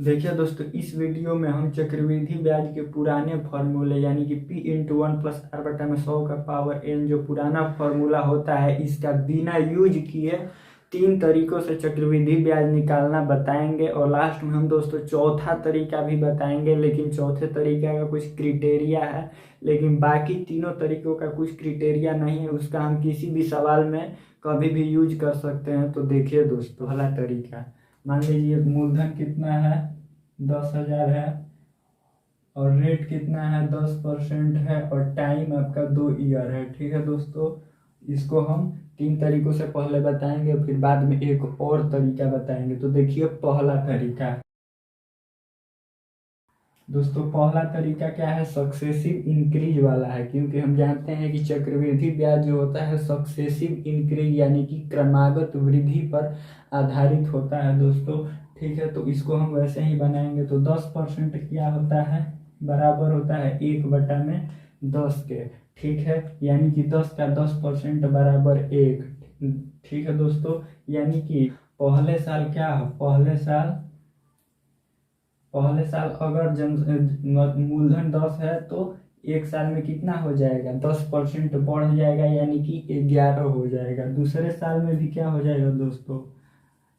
देखिए दोस्तों, इस वीडियो में हम चक्रवृद्धि ब्याज के पुराने फार्मूले यानी कि P into one plus R बटा में 100 का पावर n जो पुराना फार्मूला होता है, इसका बिना यूज किए 3 तरीकों से चक्रवृद्धि ब्याज निकालना बताएंगे। और लास्ट में हम दोस्तों चौथा तरीका भी बताएंगे, लेकिन चौथे तरीका का कुछ क्रिटेरिया है, लेकिन बाकी तीनों तरीकों का कुछ क्रिटेरिया नहीं है। उसका हम किसी भी सवाल में कभी भी यूज कर सकते हैं। तो देखिए दोस्तों, पहला तरीका, मान लीजिए मूलधन कितना है, 10,000 है, और रेट कितना है, 10% है, और टाइम आपका 2 ईयर है। ठीक है दोस्तों, इसको हम 3 तरीकों से पहले बताएंगे, फिर बाद में एक और तरीका बताएंगे। तो देखिए पहला तरीका दोस्तों, पहला तरीका क्या है, सक्सेसिव इंक्रीज वाला है, क्योंकि हम जानते हैं कि चक्रवृद्धि ब्याज जो होता है सक्सेसिव इंक्रीज यानी कि क्रमागत वृद्धि पर आधारित होता है दोस्तों। ठीक है, तो इसको हम वैसे ही बनाएंगे। तो 10% क्या होता है, बराबर होता है 1/10 के। ठीक है, यानी कि 10 का 10% बराबर 1। ठीक है दोस्तों, यानी कि पहले साल क्या है, पहले साल अगर मूलधन 10 है तो एक साल में कितना हो जाएगा, 10% बढ़ जाएगा, यानी कि 11 हो जाएगा। दूसरे साल में भी क्या हो जाएगा दोस्तों,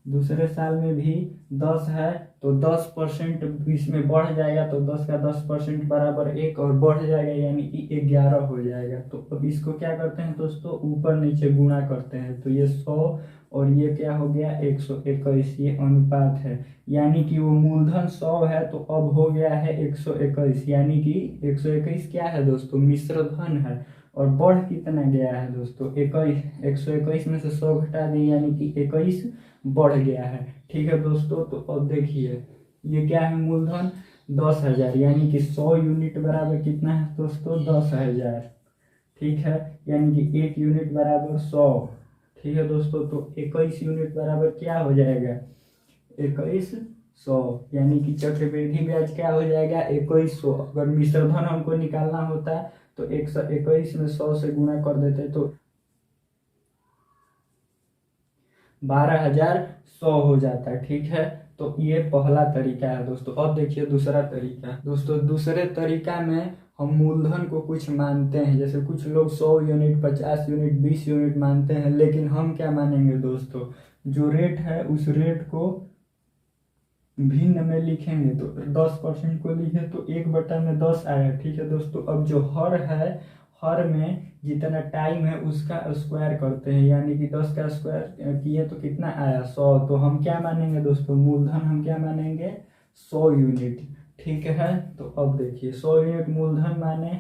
दूसरे साल में भी 10 है तो 10% इसमें बढ़ जाएगा, तो 10 का 10% बराबर 1 और बढ़ जाएगा, यानी कि 11 हो जाएगा। तो अब इसको क्या करते हैं दोस्तों, ऊपर नीचे गुणा करते हैं। तो ये 100 और ये क्या हो गया, 121, ये अनुपात है। यानी कि वो मूलधन 100 है तो अब हो गया है 121, यानी कि 121 क्या है दोस्तों, मिश्र धन है। और बढ़ कितना गया है दोस्तों, 21, 121 में से 100 घटा दिए, यानी कि 21 बढ़ गया है। ठीक है दोस्तों, तो अब देखिए ये क्या है, मूलधन 10,000, यानी कि 100 यूनिट बराबर कितना है दोस्तों, 10,000। ठीक है, यानी कि 1 यूनिट बराबर 100। ठीक है दोस्तों, तो 21 यूनिट बराबर क्या हो जाएगा, 2100, यानी कि चक्रवृद्धि ब्याज क्या हो जाएगा, 2100। अगर मिश्र धन हमको निकालना होता है तो 121 में 100 से गुणा कर देते तो 12,100 हो जाता है। ठीक है, तो ये पहला तरीका है दोस्तों। अब देखिए दूसरा तरीका दोस्तों, दूसरे तरीका में हम मूलधन को कुछ मानते हैं, जैसे कुछ लोग 100 यूनिट, 50 यूनिट, 20 यूनिट मानते हैं, लेकिन हम क्या मानेंगे दोस्तों, जो रेट है उस रेट को भिन्न में लिखेंगे। तो 10% को लिखे तो 1/10 आया। ठीक है दोस्तों, अब जो हर है, हर में जितना टाइम है उसका स्क्वायर करते हैं, यानी कि 10 का स्क्वायर किए तो कितना आया, 100। तो हम क्या मानेंगे दोस्तों, मूलधन हम क्या मानेंगे, 100 यूनिट। ठीक है, तो अब देखिए 100 यूनिट मूलधन माने।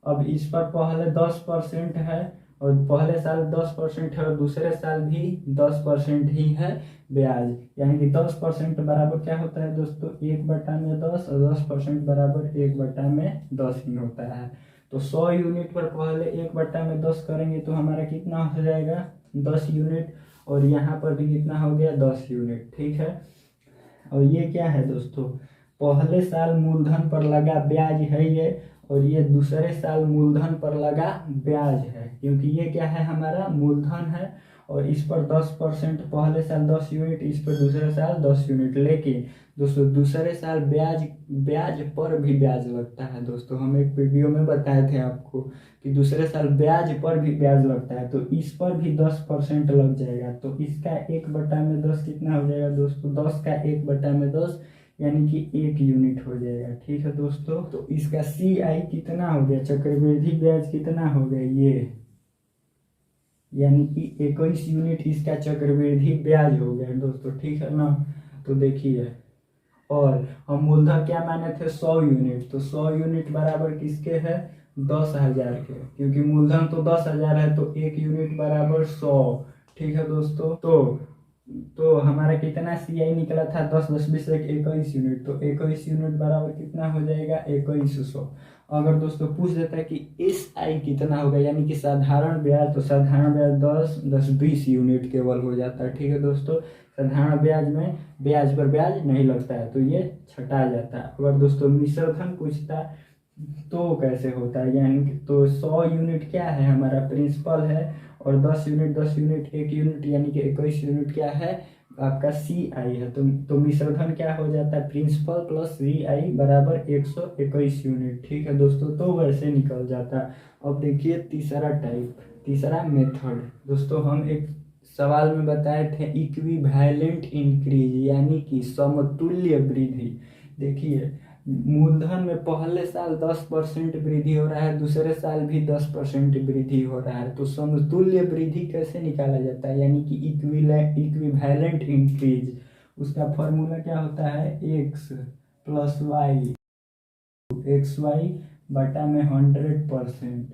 अब इस पर पहले 10% है, और पहले साल 10% है, और दूसरे साल भी 10% ही है ब्याज, यानी कि 10% बराबर क्या होता है दोस्तों, 1/10, और 10% बराबर 1/10 ही होता है। तो 100 यूनिट पर पहले 1/10 करेंगे तो हमारा कितना हो जाएगा, 10 यूनिट, और यहाँ पर भी कितना हो गया, 10 यूनिट। ठीक है, और ये क्या है दोस्तों, पहले साल मूलधन पर लगा ब्याज है ये, और ये दूसरे साल मूलधन पर लगा ब्याज है, क्योंकि ये क्या है, हमारा मूलधन है, और इस पर 10%, पहले साल 10 यूनिट, इस पर दूसरे साल 10 यूनिट। लेकिन दोस्तों दूसरे साल ब्याज ब्याज पर भी ब्याज लगता है दोस्तों, हम एक वीडियो में बताए थे आपको कि दूसरे साल ब्याज पर भी ब्याज लगता है, तो इस पर भी 10% लग जाएगा। तो इसका 1/10 कितना हो जाएगा दोस्तों, 10 का 1/10, यानी कि 1 यूनिट हो जाएगा। ठीक है दोस्तों, तो इसका CI कितना हो गया, चक्रवृद्धि ब्याज कितना हो गया, ये यानी कि 21 यूनिट इसका चक्रवृद्धि ब्याज हो गया दोस्तों। ठीक है ना, तो देखिए, और हम मूलधन क्या माने थे, 100 यूनिट, तो 100 यूनिट बराबर किसके है, 10,000 के, क्योंकि मूलधन तो 10,000 है, तो 1 यूनिट बराबर 100। ठीक है दोस्तों, तो हमारा कितना CI निकला था, 10 10 20 21 यूनिट, तो 21 यूनिट बराबर कितना हो जाएगा, 2100। अगर दोस्तों पूछ देता है कि SI कितना होगा, यानी कि साधारण ब्याज, तो साधारण ब्याज 10 10 20 यूनिट केवल हो जाता है। ठीक है दोस्तों, साधारण ब्याज में ब्याज पर ब्याज नहीं लगता है, तो ये छटा जाता है। अगर दोस्तों मिश्र धन पूछता तो कैसे होता है, यानी कि तो 100 यूनिट क्या है, हमारा प्रिंसिपल है, और 10 यूनिट 10 यूनिट 1 यूनिट, यानी कि 21 यूनिट क्या है, आपका CI है, तो मिश्र धन क्या हो जाता है, प्रिंसिपल प्लस VI बराबर 121 यूनिट। ठीक है दोस्तों, तो वैसे निकल जाता है। अब देखिए तीसरा टाइप, तीसरा मेथड दोस्तों, हम एक सवाल में बताए थे इक्विवेलेंट इंक्रीज यानी कि समतुल्य वृद्धि। देखिए मूलधन में पहले साल 10% वृद्धि हो रहा है, दूसरे साल भी 10% वृद्धि हो रहा है, तो समतुल्य वृद्धि कैसे निकाला जाता है, यानी कि इक्विवेलेंट इंक्रीज। उसका फॉर्मूला क्या होता है, x प्लस वाई, XY बटा में 100%।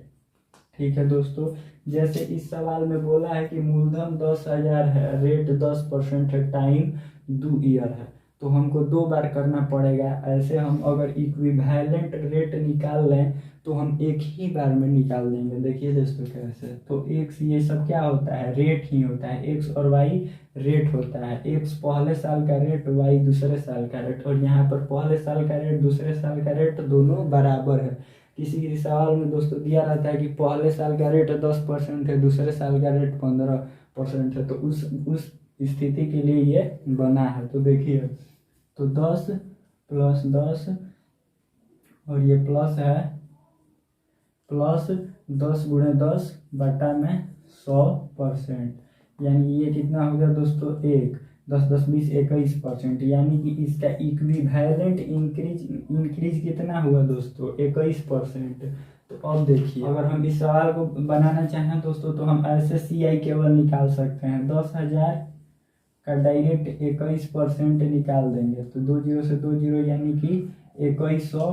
ठीक है दोस्तों, जैसे इस सवाल में बोला है कि मूलधन 10,000 है, रेट 10% है, टाइम 2 ईयर है, तो हमको 2 बार करना पड़ेगा। ऐसे हम अगर इक्विवेलेंट रेट निकाल लें तो हम एक ही बार में निकाल देंगे। देखिए दोस्तों कैसे, तो x ये सब क्या होता है, रेट ही होता है, x और y रेट होता है। x पहले साल का रेट, y दूसरे साल का रेट, और यहाँ पर पहले साल का रेट दूसरे साल का रेट दोनों बराबर है। किसी किसी सवाल में दोस्तों दिया रहता है कि पहले साल का रेट 10% है, दूसरे साल का रेट 15% है, तो उस स्थिति के लिए ये बना है। तो देखिए, तो 10 प्लस 10 और ये प्लस है, प्लस 10 गुणे 10 बटा में 100%, यानी ये कितना हो गया दोस्तों, 1 10 10 20 21%, यानी कि इसका इक्विवेलेंट इंक्रीज कितना हुआ दोस्तों, 21%। तो अब देखिए, अगर हम इस सवाल को बनाना चाहें दोस्तों तो हम ऐसे CI केवल निकाल सकते हैं, 10,000 का डायरेक्ट 21% निकाल देंगे, तो 2 जीरो से 2 जीरो, यानी कि 2100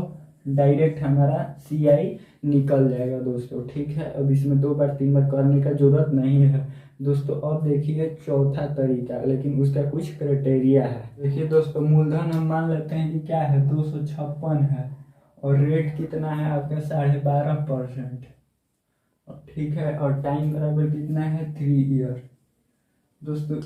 डायरेक्ट हमारा CI निकल जाएगा दोस्तों। ठीक है, अब इसमें 2 बार 3 बार करने का जरूरत नहीं है दोस्तों। अब देखिए चौथा तरीका, लेकिन उसका कुछ क्राइटेरिया है। देखिए दोस्तों, मूलधन हम मान लेते हैं कि क्या है, 256 है, और रेट कितना है आपका 12.5%। ठीक है, और टाइम बराबर कितना है, 3 ईयर। दोस्तों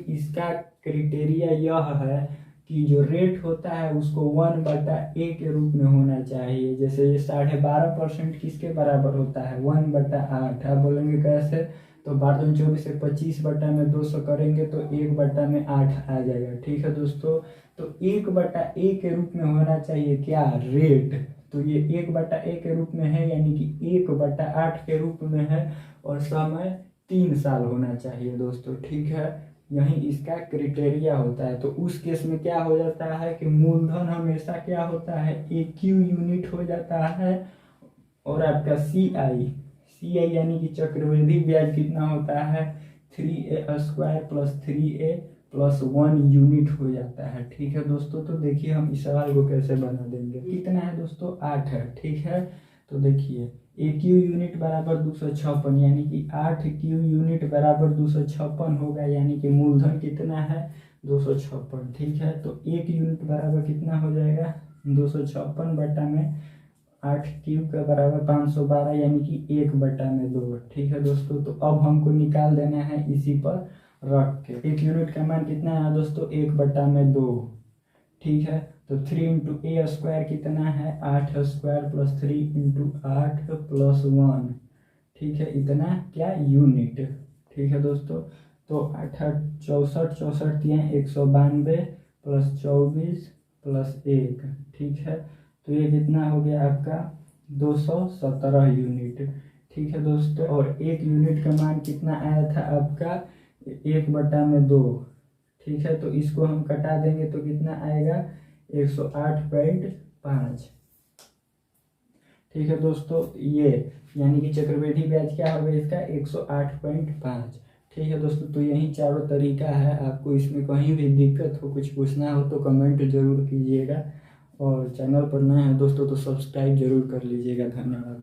इसका क्राइटेरिया यह है कि जो रेट होता है उसको 1/a के रूप में होना चाहिए। जैसे ये 12.5% किसके बराबर होता है, 1/8। आप बोलेंगे कैसे, तो 12 से 25 बटा में 200 करेंगे तो 1/8 आ जाएगा। ठीक है दोस्तों, तो 1/a के रूप में होना चाहिए क्या, रेट। तो ये 1/a के रूप में है, यानी कि 1/8 के रूप में है, और समय 3 साल होना चाहिए दोस्तों। ठीक है, यही इसका क्राइटेरिया होता है। तो उस केस में क्या हो जाता है कि मूलधन हमेशा क्या होता है, AQ यूनिट हो जाता है, और आपका CI यानी कि चक्रवृद्धि ब्याज कितना होता है, 3a² plus 3a plus 1 unit हो जाता है। ठीक है दोस्तों, तो देखिए हम इस सवाल को कैसे बना देंगे। कितना है दोस्तों, 8 है। ठीक है, तो देखिए AQ यूनिट बराबर 256, यानी कि 8Q यूनिट बराबर 256 होगा, यानी कि मूलधन कितना है, 256। ठीक है, तो 1 यूनिट बराबर कितना हो जाएगा, 256 बटा में 8Q का बराबर 512, यानी कि 1/2। ठीक है दोस्तों, तो अब हमको निकाल देना है इसी पर रख के। 1 यूनिट का मान कितना है दोस्तों, 1/2। ठीक है, तो 3 × a² कितना है, 8² प्लस 3 × 8 प्लस 1। ठीक है, इतना क्या, यूनिट। ठीक है दोस्तों, तो 8 64 64 192 प्लस 24 प्लस 1। ठीक है, तो ये कितना हो गया आपका, 217 यूनिट। ठीक है दोस्तों, और 1 यूनिट का मान कितना आया था आपका, 1/2। ठीक है, तो इसको हम कटा देंगे तो कितना आएगा, 108.5। ठीक है दोस्तों, ये यानी कि चक्रवृद्धि ब्याज क्या होगा इसका, 108.5। ठीक है दोस्तों, तो यही चारों तरीका है। आपको इसमें कहीं भी दिक्कत हो, कुछ पूछना हो तो कमेंट जरूर कीजिएगा, और चैनल पर नए हैं दोस्तों तो सब्सक्राइब जरूर कर लीजिएगा। धन्यवाद।